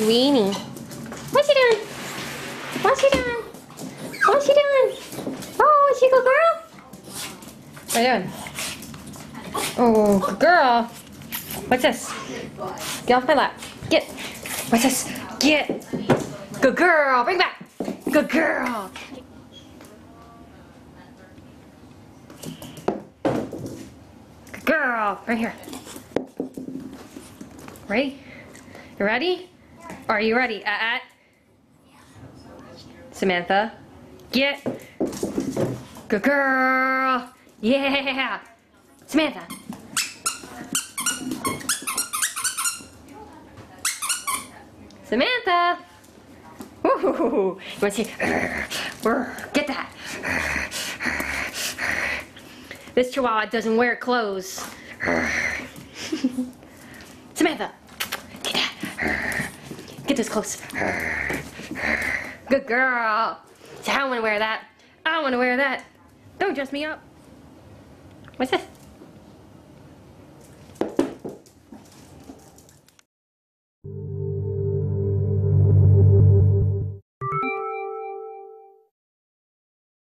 weenie. What's she doing? What's she doing? What's she doing? Oh, is she a good girl? What are you doing? Oh, good girl. What's this? Get off my lap. Get. What's this? Get. Good girl. Bring back. Good girl. Good girl. Right here. Ready? You ready? Are you ready? Samantha. Get. Good girl. Yeah. Samantha. Samantha. Woo-hoo-hoo. You want to see? Get that. This chihuahua doesn't wear clothes. Samantha. Get that. Get this close. Good girl. I don't want to wear that. I don't want to wear that. Don't dress me up. What's this?